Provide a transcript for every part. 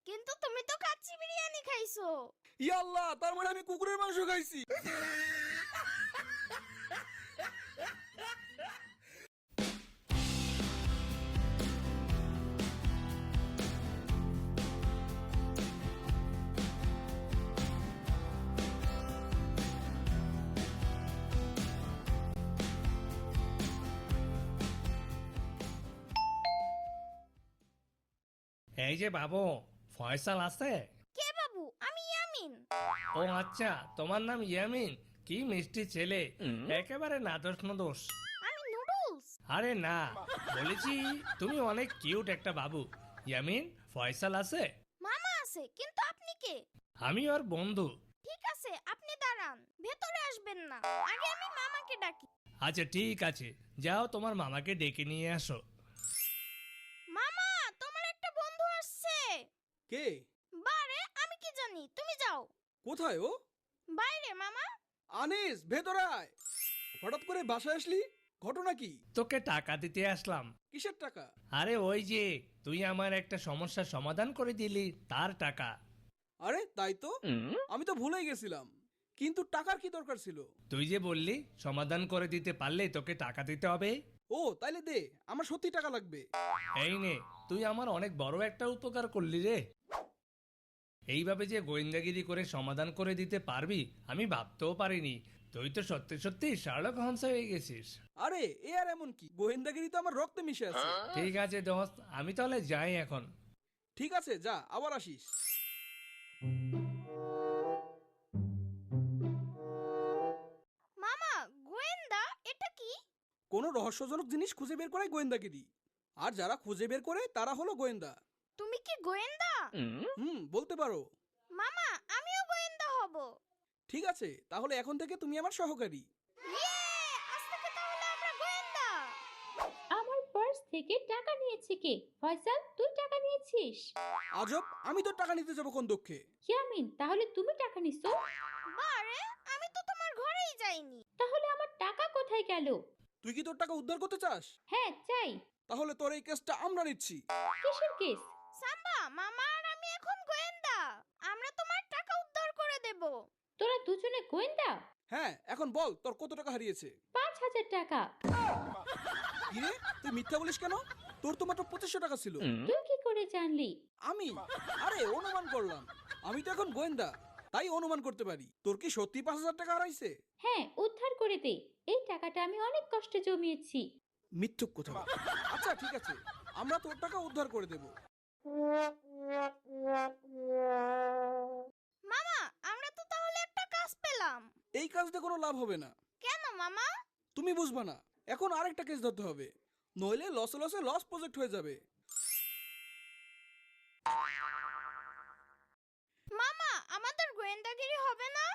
কিন্তু তুমি তো কাচ্চি বিরিয়ানি খাইছো। ইয়া আল্লাহ, তার মানে আমি কুকুরের মাংস খাইছি। এই যে বাবু, ফয়সাল আছে? কে বাবু? আমি ইয়ামিন। ও আচ্ছা, তোমার নাম ইয়ামিন? কি মিষ্টি ছেলে, একেবারে নাদোষ নদোষ। আমি নুডলস। আরে না, বলেছি তুমি অনেক কিউট একটা বাবু। ইয়ামিন, ফয়সাল আছে? মামা আছে, কিন্তু আপনি কে? আমি ওর বন্ধু। ঠিক আছে, আপনি দাঁড়ান, ভেতরে আসবেন না, আগে আমি মামাকে ডাকি। আচ্ছা ঠিক আছে, যাও তোমার মামাকে ডেকে নিয়ে আসো। মামা, তোমার একটা বন্ধু আসছে। কে? বারে, আমি কি জানি, তুমি যাও। কোথায় ও? বাইরে মামা। আনিস, ভেতরে আয়। হঠাৎ করে বাসায় আসলি, ঘটনা কি? তোকে টাকা দিতে আসলাম। কিসের টাকা? আরে ওই যে তুই আমার একটা সমস্যার সমাধান করে দিলি, তার টাকা। আরে তাই তো, আমি তো ভুলেই গেছিলাম। কিন্তু টাকার কি দরকার ছিল? তুই যে বললি সমাধান করে দিতে পারলে তোকে টাকা দিতে হবে। ও তাইলে দে, আমার সত্যি টাকা লাগবে। এই নে, তুই আমার অনেক বড় একটা উপকার করলি রে। এইভাবে যে গোয়েন্দাগিরি করে সমাধান করে দিতে পারবি আমি ভাবতেও পারিনি। তুই তো সত্যি সত্যি শার্লক হোমস হয়ে গেছিস। আরে এ আর এমন কি, গোয়েন্দাগিরি তো আমার রক্তে মিশে আছে। ঠিক আছে দোস্ত, আমি তাহলে যাই এখন। ঠিক আছে, যা, আবার আসিস। মামা, গোয়েন্দা এটা কি? কোনো রহস্যজনক জিনিস খুঁজে বের করাই গোয়েন্দাগিরি। আর যারা খুঁজে বের করে তারা হলো গোয়েন্দা। তুমি কি গোয়েন্দা? বলতে পারো। মামা, আমিও গোয়েন্দা হব। ঠিক আছে, তাহলে এখন থেকে তুমি আমার সহকারী। ইয়ে, আজ থেকে তাহলে আমরা গোয়েন্দা। আমার পার্স থেকে টাকা নিয়েছে কে? ফয়সাল, তুই টাকা নিয়েছিস? আজব, আমি তো টাকা নিতে যাবো কোন দুঃখে? ইয়ামিন, তাহলে তুমি টাকা নিছো? বারে, আমি তো তোমার ঘরেই যাইনি। তাহলে আমার টাকা কোথায় গেল? তুই কি তোর টাকা উদ্ধার করতে চাস? হ্যাঁ চাই। তাহলে তোর এই কেসটা আমরা নিচ্ছি। কিসের কেস? সাম্বা, মামা আর আমি এখন গোয়েন্দা। আমরা তোমার টাকা উদ্ধার করে দেব। তোরা দুজনে গোয়েন্দা? হ্যাঁ, এখন বল তোর কত টাকা হারিয়েছে? 5,000 টাকা। কিরে, তুই মিথ্যা বলিস কেন? তোর তো মাত্র 2500 টাকা ছিল। তুই কি করে জানলি? আমি? আরে অনুমান করলাম, আমি তো এখন গোয়েন্দা, তাই অনুমান করতে পারি। তোর কি সত্যি 5000 টাকা হারাইছে? হ্যাঁ, উদ্ধার করে দে। এই টাকাটা আমি অনেক কষ্টে জমিয়েছি। মিথ্যুক কথা। আচ্ছা ঠিক আছে, আমরা তোর টাকা উদ্ধার করে দেব। মামা, আমরা তো তাহলে একটা কাজ পেলাম। এই কাজটা কোনো লাভ হবে না। কেন মামা? তুমি বুঝবা না, এখন আরেকটা কেস ধরতে হবে, নইলে লসে লসে লস প্রজেক্ট হয়ে যাবে। মামা, আমাদের গোয়েন্দাগিরি হবে না?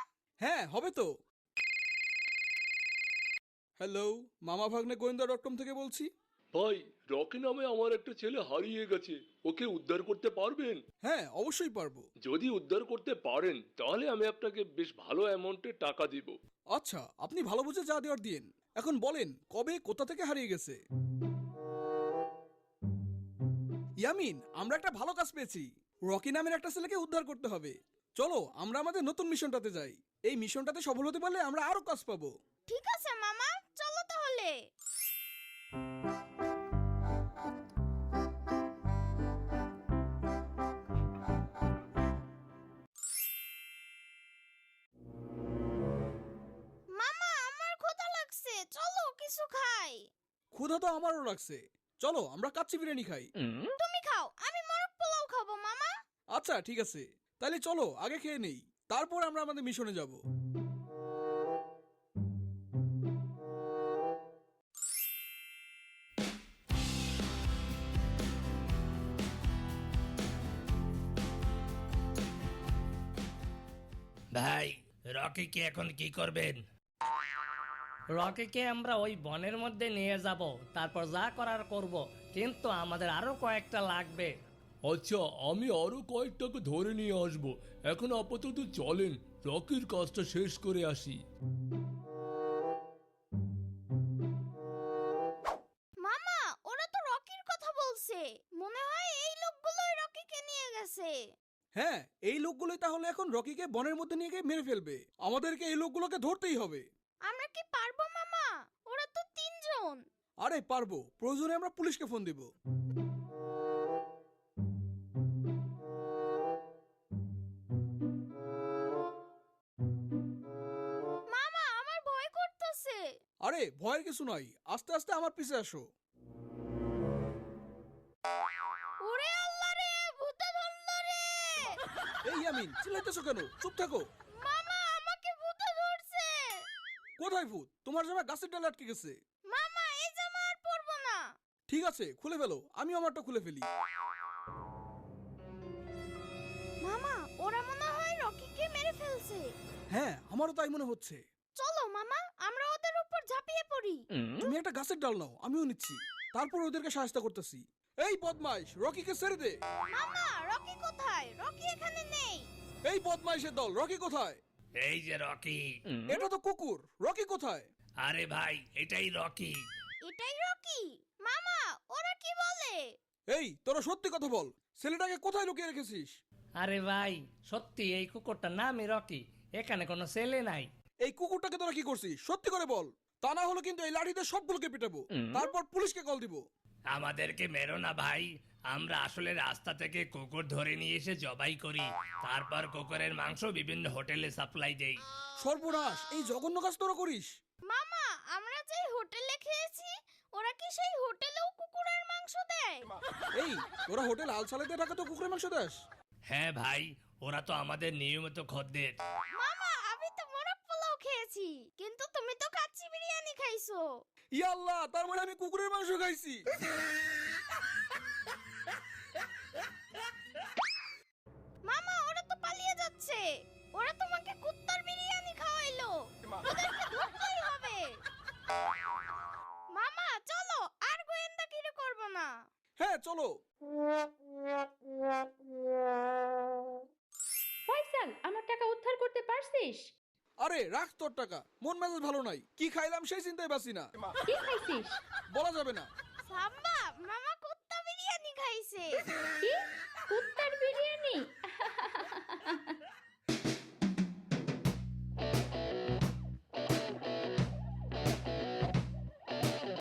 হ্যাঁ হবে তো। হ্যালো, মামা ভাগ্নে গোয়েন্দা.com থেকে বলছি। ভাই, রকি নামে আমার একটা ছেলে হারিয়ে গেছে, ওকে উদ্ধার করতে পারবেন? হ্যাঁ অবশ্যই পারবো। যদি উদ্ধার করতে পারেন তাহলে আমি আপনাকে বেশ ভালো অ্যামাউন্টে টাকা দিব। আচ্ছা, আপনি ভালো বুঝে যা দেওয়ার দিন। এখন বলেন, কবে কোথা থেকে হারিয়ে গেছে? ইয়ামিন, আমরা একটা ভালো কাজ পেয়েছি। রকি নামের একটা ছেলেকে উদ্ধার করতে হবে। চলো আমরা আমাদের নতুন মিশনটাতে যাই। এই মিশনটাতে সফল হতে পারলে আমরা আরো কাজ পাবো। ঠিক আছে মামা, চলো তাহলে। মামা, আমার ক্ষুধা লাগছে, চলো কিছু খাই। ক্ষুধা তো আমারও লাগছে, চলো আমরা কাচ্চি বিরিয়ানি খাই। তুমি খাও, আমি মোরগ পোলাও খাবো মামা। আচ্ছা ঠিক আছে, তাহলে চলো আগে খেয়ে নেই, তারপর আমরা আমাদের মিশনে যাব। ভাই, রকিকে এখন কি করবেন? রকিকে আমরা ওই বনের মধ্যে নিয়ে যাব, তারপর যা করার করব, কিন্তু আমাদের আরো কয়েকটা লাগবে। আচ্ছা, আমি আরো কয়েকটাকে ধরে নিয়ে আসবো। এখন আপাতত চলেন রকির কাজটা শেষ করে আসি। মামা, ওরা তো রকির কথা বলছে, মনে হয় এই লোকগুলোই রকিকে নিয়ে গেছে। গেছে। হ্যাঁ, এই লোকগুলোই তাহলে এখন রকিকে বনের মধ্যে নিয়ে গিয়ে মেরে ফেলবে। আমাদেরকে এই লোকগুলোকে ধরতেই হবে। আমরা কি পারবো মামা? ওরা তো 3 জন। আরে পারবো, প্রয়োজনে আমরা পুলিশকে ফোন দিব। মামা আমার ভয় করতেছে। আরে ভয়ের কিছু নাই, আস্তে আস্তে আমার পিছে আসো। ওরে আল্লাহ রে, ভূতে ধরলো রে। এই ইয়ামিন, চিল্লাইতেছো কেন? চুপ থাকো। মামা আমাকে ভূতে ধরছে। কোথায় ভূত? তোমার জামা গাছের ডালে আটকে গেছে। মামা এই জামা আর পরবো না। ঠিক আছে, খুলে ফেলো, আমি আমারটা খুলে ফেলি। মামা ওরা মনে হয় রকিকে মেরে ফেলছে। হ্যাঁ, আমারও তাই মনে হচ্ছে। চলো মামা আমরা ওদের উপর ঝাঁপিয়ে পড়ি। তুমি একটা গাছের ডাল নাও, আমিও নিচ্ছি। তারপর ওদেরকে সাহায্য করতেছি। এই বদমাইশ, রকিকে ছেড়ে দে। মামা রকি কোথায়? রকি এখানে নেই। এই বদমাইশের দল, রকি কোথায়? এই যে রকি। এটা তো কুকুর, রকি কোথায়? আরে ভাই, এটাই রকি। এটাই রকি। মামা ওরা কি বলে? এই তোরা সত্যি কথা বল, ছেলেটাকে কোথায় লুকিয়ে রেখেছিস? আরে ভাই, সত্যি এই কুকুরটার নামই রকি। এখানে কোনো ছেলে নাই। এই কুকুরটাকে তোরা কি করছিস? সত্যি করে বল, তা না হলে কিন্তু এই লাঠিতে সবগুলোকে পিটাবো, তারপর পুলিশকে কল দিব। আমাদেরকে মেরো না ভাই, আমরা আসলে রাস্তা থেকে কুকুর ধরে নিয়ে এসে জবাই করি, তারপর কুকুরের মাংস বিভিন্ন হোটেলে সাপ্লাই দেই। সর্বনাশ, এই জঘন্য কাজ তোরা করিস? মামা আমরা যে হোটেলে খেয়েছি ওরা কি সেই হোটেলেও কুকুরের মাংস দেয়? এই তোরা হোটেল আলসালেতে টাকা তো কুকুরের মাংস দাস? হ্যাঁ ভাই, ওরা তো আমাদের নিয়মিত খদ্দের। মামা আমি তো মোরগ পোলাও খেয়েছি, কিন্তু তুমি তো কাচ্চি বিরিয়ানি খাইছো। ইয়া আল্লাহ, তার মানে আমি কুকুরের মাংস খাইছি। মামা ওরা তো পালিয়ে যাচ্ছে। ওরা তোমাকে কুত্তার বিরিয়ানি খাওয়াইলো। ওদেরকে ধরতেই হবে। মামা চলো, আর গোয়েন্দাগিরি করব না। হ্যাঁ চলো। ফয়সাল, আমার টাকা উদ্ধার করতে পারছিস? আরে রাখ তোর টাকা, মন মেজাজ ভালো নাই। কি খাইলাম সেই চিন্তায় বাসি না। কি খাইছিস? বলা যাবে না। সাম্বা মামা কুত্তা বিরিয়ানি খাইছে। কি?